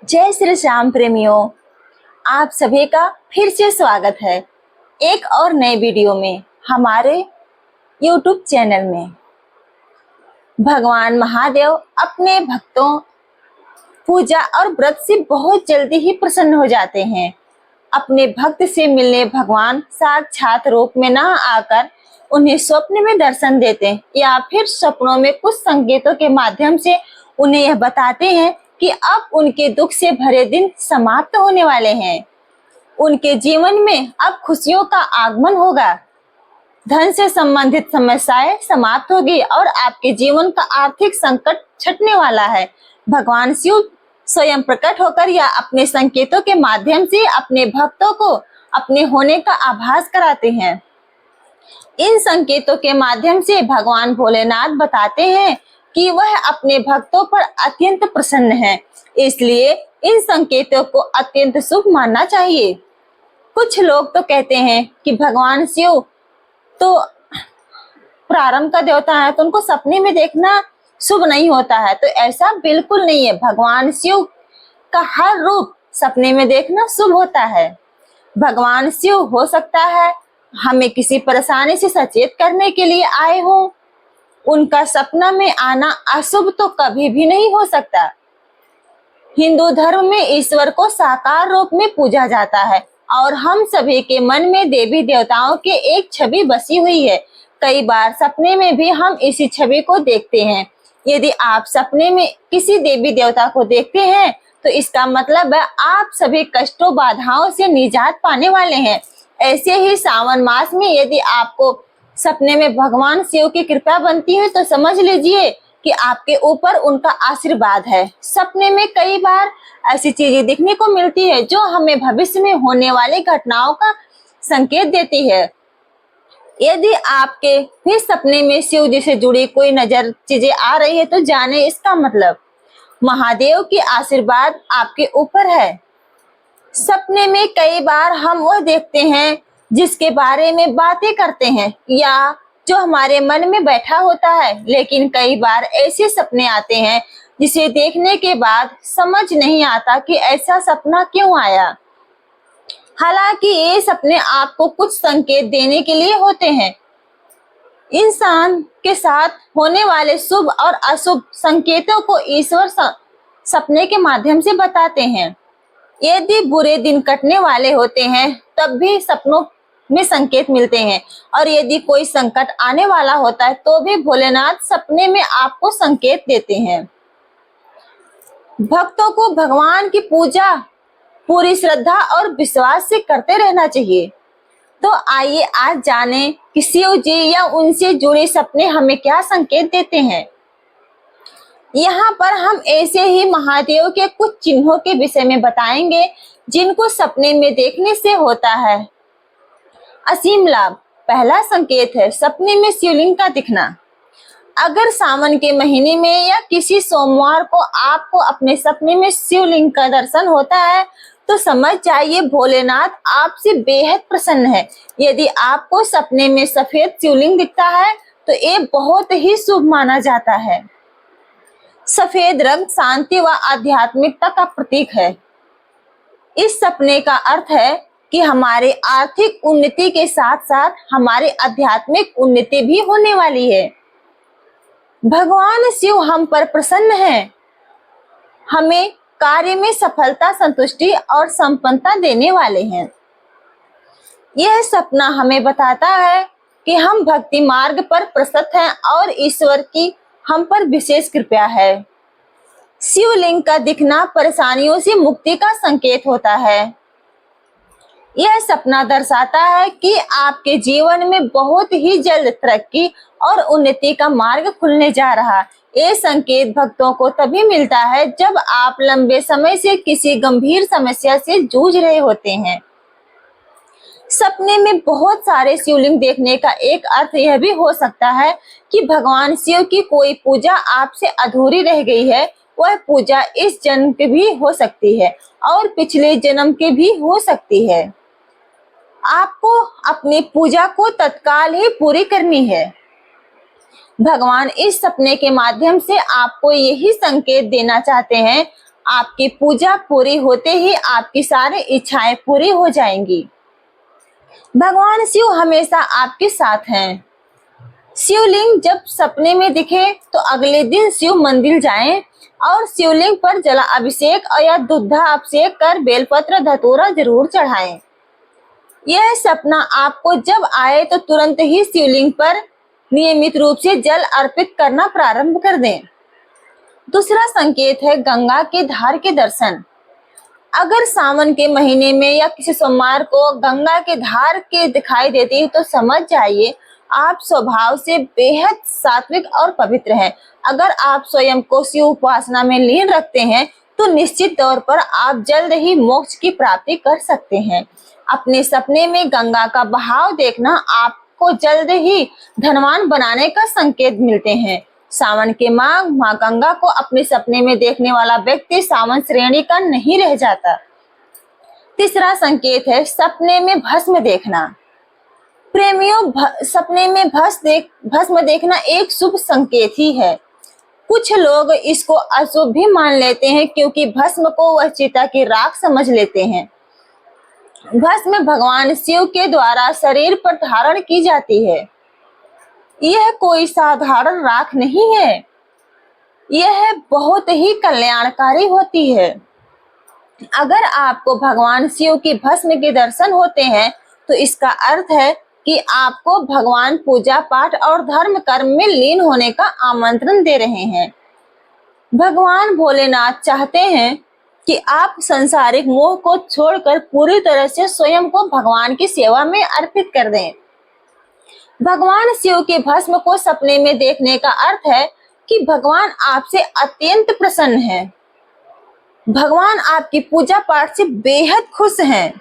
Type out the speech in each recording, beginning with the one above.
जय श्री श्याम प्रेमियों, आप सभी का फिर से स्वागत है एक और नए वीडियो में हमारे YouTube चैनल में। भगवान महादेव अपने भक्तों पूजा और व्रत से बहुत जल्दी ही प्रसन्न हो जाते हैं। अपने भक्त से मिलने भगवान साक्षात रूप में ना आकर उन्हें स्वप्न में दर्शन देते या फिर सपनों में कुछ संकेतों के माध्यम से उन्हें यह बताते हैं कि अब उनके दुख से भरे दिन समाप्त होने वाले हैं। उनके जीवन में अब खुशियों का आगमन होगा, धन से संबंधित समस्याएं समाप्त होगी और आपके जीवन का आर्थिक संकट छटने वाला है। भगवान शिव स्वयं प्रकट होकर या अपने संकेतों के माध्यम से अपने भक्तों को अपने होने का आभास कराते हैं। इन संकेतों के माध्यम से भगवान भोलेनाथ बताते हैं कि वह अपने भक्तों पर अत्यंत प्रसन्न है, इसलिए इन संकेतों को अत्यंत शुभ मानना चाहिए। कुछ लोग तो कहते हैं कि भगवान शिव तो प्रारंभ का देवता है, तो उनको सपने में देखना शुभ नहीं होता है। तो ऐसा बिल्कुल नहीं है। भगवान शिव का हर रूप सपने में देखना शुभ होता है। भगवान शिव हो सकता है हमें किसी परेशानी से सचेत करने के लिए आए हो। उनका सपना में आना अशुभ तो कभी भी नहीं हो सकता। हिंदू धर्म में ईश्वर को साकार रूप में पूजा जाता है और हम सभी के मन में देवी देवताओं के एक छवि बसी हुई है। कई बार सपने में भी हम इसी छवि को देखते हैं। यदि आप सपने में किसी देवी देवता को देखते हैं तो इसका मतलब है आप सभी कष्टों बाधाओं से निजात पाने वाले हैं। ऐसे ही सावन मास में यदि आपको सपने में भगवान शिव की कृपा बनती है तो समझ लीजिए कि आपके ऊपर उनका आशीर्वाद है। सपने में कई बार ऐसी चीजें दिखने को मिलती है जो हमें भविष्य में होने वाली घटनाओं का संकेत देती है। यदि आपके भी सपने में शिव जी से जुड़ी कोई नजर चीजें आ रही है तो जाने इसका मतलब महादेव की आशीर्वाद आपके ऊपर है। सपने में कई बार हम वह देखते हैं जिसके बारे में बातें करते हैं या जो हमारे मन में बैठा होता है, लेकिन कई बार ऐसे सपने आते हैं जिसे देखने के बाद समझ नहीं आता कि ऐसा सपना क्यों आया। हालांकि ये सपने आपको कुछ संकेत देने के लिए होते हैं। इंसान के साथ होने वाले शुभ और अशुभ संकेतों को ईश्वर सपने के माध्यम से बताते हैं। यदि बुरे दिन कटने वाले होते हैं तब भी सपनों में संकेत मिलते हैं और यदि कोई संकट आने वाला होता है तो भी भोलेनाथ सपने में आपको संकेत देते हैं। भक्तों को भगवान की पूजा पूरी श्रद्धा और विश्वास से करते रहना चाहिए। तो आइए आज जानें कि शिव जी या उनसे जुड़े सपने हमें क्या संकेत देते हैं। यहाँ पर हम ऐसे ही महादेव के कुछ चिन्हों के विषय में बताएंगे जिनको सपने में देखने से होता है असीम लाभ। पहला संकेत है सपने में शिवलिंग का दिखना। अगर सावन के महीने में या किसी सोमवार को आपको अपने सपने में शिवलिंग का दर्शन होता है तो समझ जाइए भोलेनाथ आपसे बेहद प्रसन्न है। यदि आपको सपने में सफेद शिवलिंग दिखता है तो ये बहुत ही शुभ माना जाता है। सफेद रंग शांति व आध्यात्मिकता का प्रतीक है। इस सपने का अर्थ है कि हमारे आर्थिक उन्नति के साथ साथ हमारे आध्यात्मिक उन्नति भी होने वाली है। भगवान शिव हम पर प्रसन्न हैं, हमें कार्य में सफलता, संतुष्टि और संपन्नता देने वाले हैं। यह सपना हमें बताता है कि हम भक्ति मार्ग पर प्रस्तुत हैं और ईश्वर की हम पर विशेष कृपा है। शिवलिंग का दिखना परेशानियों से मुक्ति का संकेत होता है। यह सपना दर्शाता है कि आपके जीवन में बहुत ही जल्द तरक्की और उन्नति का मार्ग खुलने जा रहा। ये संकेत भक्तों को तभी मिलता है जब आप लंबे समय से किसी गंभीर समस्या से जूझ रहे होते हैं। सपने में बहुत सारे शिवलिंग देखने का एक अर्थ यह भी हो सकता है कि भगवान शिव की कोई पूजा आपसे अधूरी रह गई है। वह पूजा इस जन्म की भी हो सकती है और पिछले जन्म की भी हो सकती है। आपको अपनी पूजा को तत्काल ही पूरी करनी है। भगवान इस सपने के माध्यम से आपको यही संकेत देना चाहते हैं आपकी पूजा पूरी होते ही आपकी सारी इच्छाएं पूरी हो जाएंगी। भगवान शिव हमेशा आपके साथ हैं। शिवलिंग जब सपने में दिखे तो अगले दिन शिव मंदिर जाएं और शिवलिंग पर जला अभिषेक या दुग्धा अभिषेक कर बेलपत्र धतूरा जरूर चढ़ाएं। यह सपना आपको जब आए तो तुरंत ही शिवलिंग पर नियमित रूप से जल अर्पित करना प्रारंभ कर दें। दूसरा संकेत है गंगा के धार के दर्शन। अगर सावन के महीने में या किसी सोमवार को गंगा के धार के दिखाई देती है तो समझ जाइए आप स्वभाव से बेहद सात्विक और पवित्र हैं। अगर आप स्वयं को शिव उपासना में लीन रखते हैं तो निश्चित तौर पर आप जल्द ही मोक्ष की प्राप्ति कर सकते हैं। अपने सपने में गंगा का बहाव देखना आपको जल्द ही धनवान बनाने का संकेत मिलते हैं। सावन के माँ गंगा को अपने सपने में देखने वाला व्यक्ति सावन श्रेणी का नहीं रह जाता। तीसरा संकेत है सपने में भस्म देखना। प्रेमियों, सपने में भस्म देखना एक शुभ संकेत ही है। कुछ लोग इसको अशुभ भी मान लेते हैं क्योंकि भस्म को वह चिता की राख समझ लेते हैं। भस्म भगवान शिव के द्वारा शरीर पर धारण की जाती है। यह कोई साधारण राख नहीं है, यह बहुत ही कल्याणकारी होती है। अगर आपको भगवान शिव की भस्म के दर्शन होते हैं तो इसका अर्थ है कि आपको भगवान पूजा पाठ और धर्म कर्म में लीन होने का आमंत्रण दे रहे हैं। भगवान भोलेनाथ चाहते हैं कि आप सांसारिक मोह को छोड़कर पूरी तरह से स्वयं को भगवान की सेवा में अर्पित कर दें। भगवान शिव के भस्म को सपने में देखने का अर्थ है कि भगवान आपसे अत्यंत प्रसन्न हैं। भगवान आपकी पूजा पाठ से बेहद खुश हैं।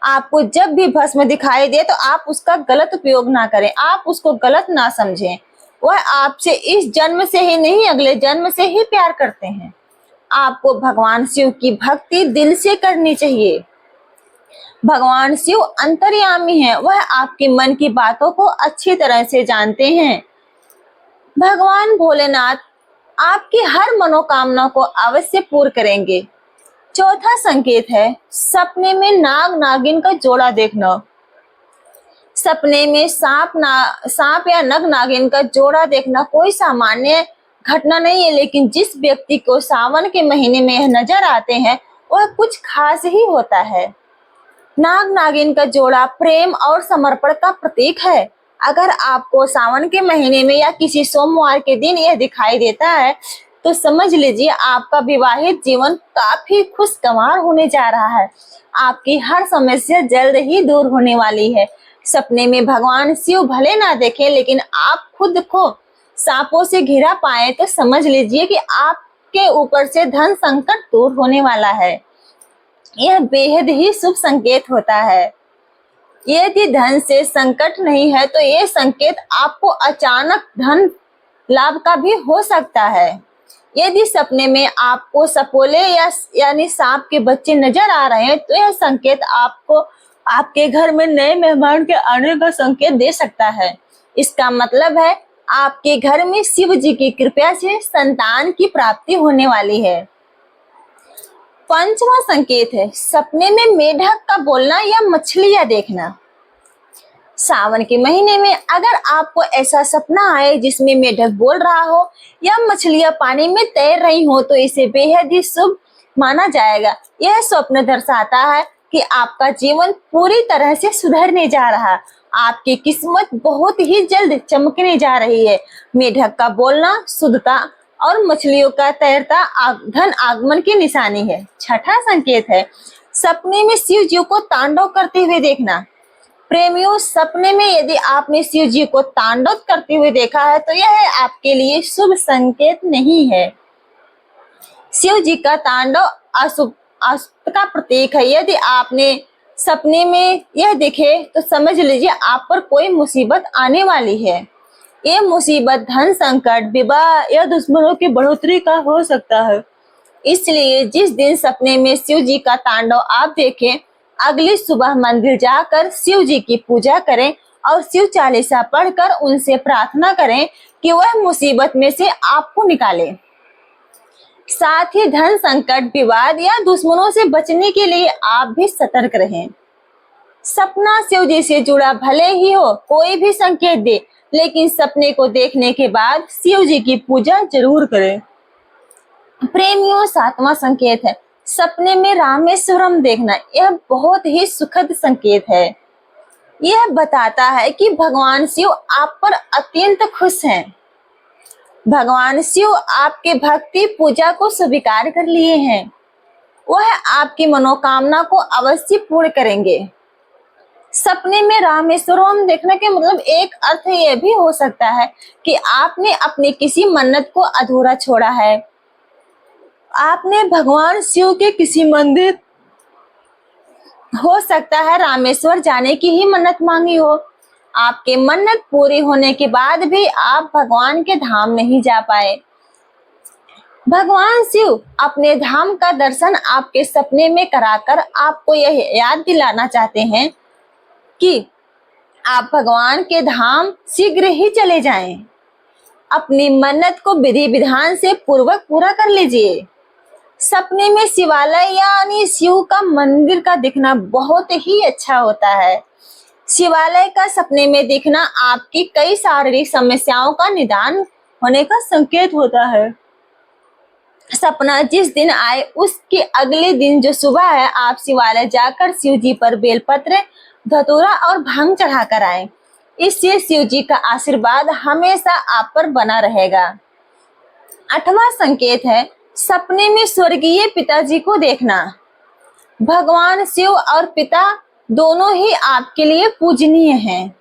आपको जब भी भस्म दिखाई दे तो आप उसका गलत उपयोग ना करें, आप उसको गलत ना समझें। वह आपसे इस जन्म से ही नहीं अगले जन्म से ही प्यार करते हैं। आपको भगवान शिव की भक्ति दिल से करनी चाहिए। भगवान शिव अंतर्यामी हैं, वह आपके मन की बातों को अच्छी तरह से जानते हैं। भगवान भोलेनाथ आपकी हर मनोकामना को अवश्य पूर्ण करेंगे। चौथा संकेत है सपने में नाग नागिन का जोड़ा देखना। सपने में सांप या नग नागिन का जोड़ा देखना कोई सामान्य घटना नहीं है, लेकिन जिस व्यक्ति को सावन के महीने में यह नजर आते हैं वह कुछ खास ही होता है। नाग नागिन का जोड़ा प्रेम और समर्पण का प्रतीक है। अगर आपको सावन के महीने में या किसी सोमवार के दिन यह दिखाई देता है तो समझ लीजिए आपका विवाहित जीवन काफी खुशगवार होने जा रहा है। आपकी हर समस्या जल्द ही दूर होने वाली है। सपने में भगवान शिव भले ना देखें, लेकिन आप खुद को सांपों से घिरा पाए तो समझ लीजिए कि आपके ऊपर से धन संकट दूर होने वाला है। यह बेहद ही शुभ संकेत होता है। यदि धन से संकट नहीं है तो यह संकेत आपको अचानक धन लाभ का भी हो सकता है। यदि सपने में आपको सपोले यानी सांप के बच्चे नजर आ रहे हैं तो यह संकेत आपको आपके घर में नए मेहमान के आने का संकेत दे सकता है। इसका मतलब है आपके घर में शिव जी की कृपा से संतान की प्राप्ति होने वाली है। पांचवा संकेत है सपने में मेढक का बोलना या मछलियां देखना। सावन के महीने में अगर आपको ऐसा सपना आए जिसमें मेढक बोल रहा हो या मछलियां पानी में तैर रही हो तो इसे बेहद ही शुभ माना जाएगा। यह स्वप्न दर्शाता है कि आपका जीवन पूरी तरह से सुधरने जा रहा है। आपकी किस्मत बहुत ही जल्द चमकने जा रही है। मेढक का बोलना शुद्धता और मछलियों का तैरता धन आगमन की निशानी है। छठा संकेत है सपने में शिव जी को तांडव करते हुए देखना। प्रेमियों, सपने में यदि आपने शिव जी को तांडव करते हुए देखा है तो यह आपके लिए शुभ संकेत नहीं है। शिव जी का तांडव अशुभ का प्रतीक है। यदि आपने सपने में यह देखे तो समझ लीजिए आप पर कोई मुसीबत आने वाली है। ये मुसीबत धन संकट, विवाह या दुश्मनों की बढ़ोतरी का हो सकता है। इसलिए जिस दिन सपने में शिव जी का तांडव आप देखें, अगली सुबह मंदिर जाकर शिव जी की पूजा करें और शिव चालीसा पढ़कर उनसे प्रार्थना करें कि वह मुसीबत में से आपको निकाले। साथ ही धन संकट, विवाद या दुश्मनों से बचने के लिए आप भी सतर्क रहें। सपना शिव जी से जुड़ा भले ही हो कोई भी संकेत दे, लेकिन सपने को देखने के बाद शिव जी की पूजा जरूर करें। प्रेमियों, 7वां संकेत है सपने में रामेश्वरम देखना। यह बहुत ही सुखद संकेत है। यह बताता है कि भगवान शिव आप पर अत्यंत खुश हैं। भगवान शिव आपके भक्ति पूजा को स्वीकार कर लिए हैं। वह आपकी मनोकामना को अवश्य पूर्ण करेंगे। सपने में रामेश्वरम देखने के मतलब एक अर्थ यह भी हो सकता है कि आपने अपनी किसी मन्नत को अधूरा छोड़ा है। आपने भगवान शिव के किसी मंदिर, हो सकता है रामेश्वर जाने की ही मन्नत मांगी हो। आपके मन्नत पूरी होने के बाद भी आप भगवान के धाम नहीं जा पाए। भगवान शिव अपने धाम का दर्शन आपके सपने में कराकर आपको यह याद दिलाना चाहते हैं कि आप भगवान के धाम शीघ्र ही चले जाएं। अपनी मन्नत को विधि विधान से पूर्वक पूरा कर लीजिए। सपने में शिवालय यानी शिव का मंदिर का दिखना बहुत ही अच्छा होता है। शिवालय का सपने में दिखना आपकी कई शारीरिक समस्याओं का निदान होने का संकेत होता है। सपना जिस दिन आए उसके अगले दिन जो सुबह है, आप शिवालय जाकर शिव जी पर बेलपत्र, धतूरा और भांग चढ़ाकर आए। इससे शिव जी का आशीर्वाद हमेशा आप पर बना रहेगा। 8वां संकेत है सपने में स्वर्गीय पिताजी को देखना। भगवान शिव और पिता दोनों ही आपके लिए पूजनीय हैं।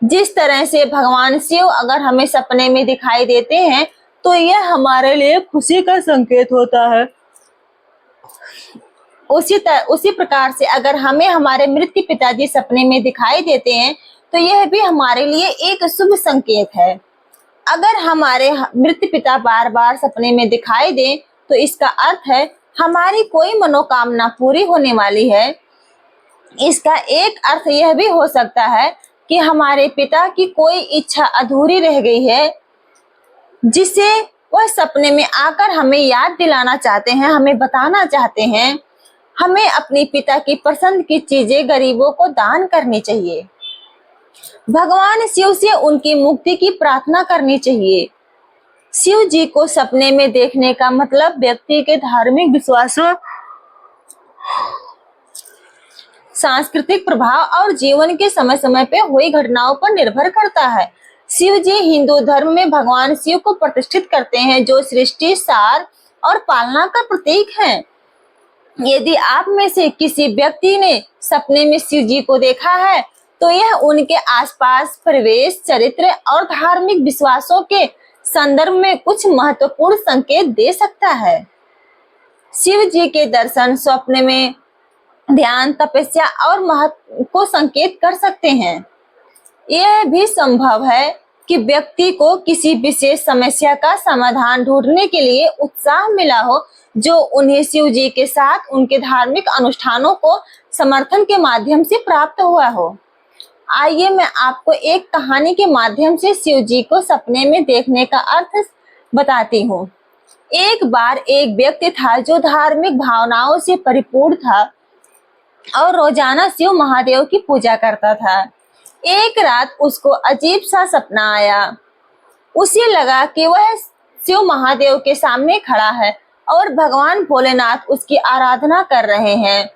जिस तरह से भगवान शिव अगर हमें सपने में दिखाई देते हैं तो यह हमारे लिए खुशी का संकेत होता है। उसी प्रकार से अगर हमें हमारे मृत पिताजी सपने में दिखाई देते हैं तो यह भी हमारे लिए एक शुभ संकेत है। अगर हमारे मृत पिता बार बार सपने में दिखाई दे तो इसका अर्थ है हमारी कोई मनोकामना पूरी होने वाली है। इसका एक अर्थ यह भी हो सकता है कि हमारे पिता की कोई इच्छा अधूरी रह गई है, जिसे वह सपने में आकर हमें याद दिलाना चाहते हैं, हमें बताना चाहते हैं। हमें अपने पिता की पसंद की चीजें गरीबों को दान करनी चाहिए। भगवान शिव से उनकी मुक्ति की प्रार्थना करनी चाहिए। शिव जी को सपने में देखने का मतलब व्यक्ति के धार्मिक विश्वासों, सांस्कृतिक प्रभाव और जीवन के समय समय पे हुई घटनाओं पर निर्भर करता है। शिव जी हिंदू धर्म में भगवान शिव को प्रतिष्ठित करते हैं, जो सृष्टि, सार और पालना का प्रतीक हैं। यदि आप में से किसी व्यक्ति ने सपने में शिव जी को देखा है तो यह उनके आसपास परिवेश, चरित्र और धार्मिक विश्वासों के संदर्भ में कुछ महत्वपूर्ण संकेत दे सकता है। शिव जी के दर्शन स्वप्न में ध्यान, तपस्या और महत्व को संकेत कर सकते हैं। यह भी संभव है कि व्यक्ति को किसी विशेष समस्या का समाधान ढूंढने के लिए उत्साह मिला हो, जो उन्हें शिव जी के साथ उनके धार्मिक अनुष्ठानों को समर्थन के माध्यम से प्राप्त हुआ हो। आइए मैं आपको एक कहानी के माध्यम से शिव जी को सपने में देखने का अर्थ बताती हूँ। एक बार एक व्यक्ति था जो धार्मिक भावनाओं से परिपूर्ण था और रोजाना शिव महादेव की पूजा करता था। एक रात उसको अजीब सा सपना आया। उसे लगा कि वह शिव महादेव के सामने खड़ा है और भगवान भोलेनाथ उसकी आराधना कर रहे हैं।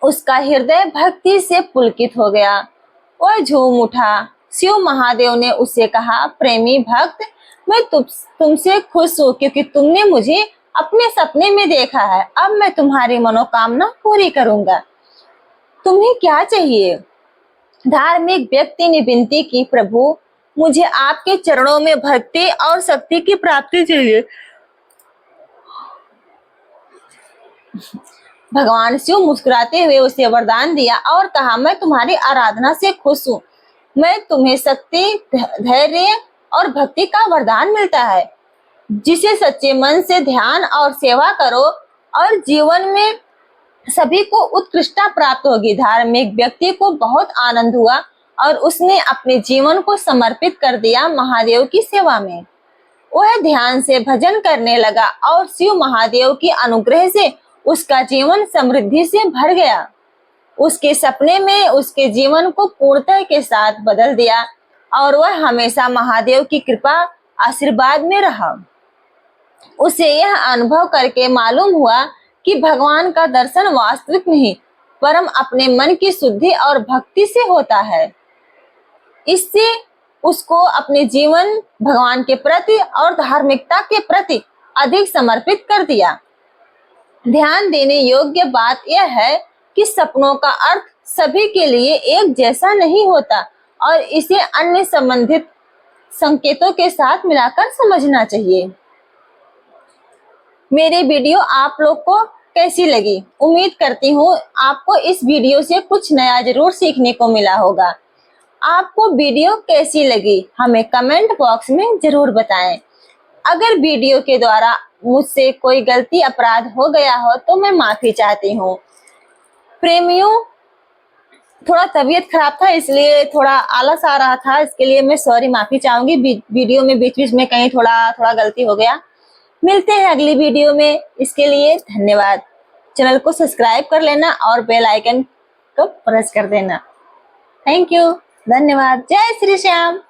उसका हृदय भक्ति से पुलकित हो गया। वह झूम उठा। शिव महादेव ने उससे कहा, प्रेमी भक्त, मैं तुमसे खुश हूँ क्योंकि तुमने मुझे अपने सपने में देखा है। अब मैं तुम्हारी मनोकामना पूरी करूंगा। तुम्हें क्या चाहिए? धार्मिक व्यक्ति ने विनती की, प्रभु, मुझे आपके चरणों में भक्ति और शक्ति की प्राप्ति चाहिए। भगवान शिव मुस्कुराते हुए उसे वरदान दिया और कहा, मैं तुम्हारी आराधना से खुश हूँ। मैं तुम्हें शक्ति, धैर्य और भक्ति का वरदान मिलता है। जिसे सच्चे मन से ध्यान और सेवा करो और जीवन में सभी को उत्कृष्टता प्राप्त होगी। धार्मिक व्यक्ति को बहुत आनंद हुआ और उसने अपने जीवन को समर्पित कर दिया महादेव की सेवा में। वह ध्यान से भजन करने लगा और शिव महादेव की अनुग्रह से उसका जीवन समृद्धि से भर गया। उसके सपने में उसके जीवन को पूर्णता के साथ बदल दिया और वह हमेशा महादेव की कृपा आशीर्वाद में रहा। उसे यह अनुभव करके मालूम हुआ कि भगवान का दर्शन वास्तविक नहीं, परम अपने मन की शुद्धि और भक्ति से होता है। इससे उसको अपने जीवन भगवान के प्रति और धार्मिकता के प्रति अधिक समर्पित कर दिया। ध्यान देने योग्य बात यह है कि सपनों का अर्थ सभी के लिए एक जैसा नहीं होता और इसे अन्य संबंधित संकेतों के साथ मिलाकर समझना चाहिए। मेरी वीडियो आप लोग को कैसी लगी? उम्मीद करती हूँ आपको इस वीडियो से कुछ नया जरूर सीखने को मिला होगा। आपको वीडियो कैसी लगी हमें कमेंट बॉक्स में जरूर बताएं। अगर वीडियो के द्वारा मुझसे कोई गलती अपराध हो गया हो तो मैं माफी चाहती हूँ। प्रेमियों, थोड़ा तबीयत खराब था इसलिए थोड़ा आलस आ रहा था, इसके लिए मैं सॉरी माफी चाहूंगी। वीडियो में बीच बीच में कहीं थोड़ा गलती हो गया। मिलते हैं अगली वीडियो में, इसके लिए धन्यवाद। चैनल को सब्सक्राइब कर लेना और बेल आइकन को प्रेस कर देना। थैंक यू, धन्यवाद। जय श्री श्याम।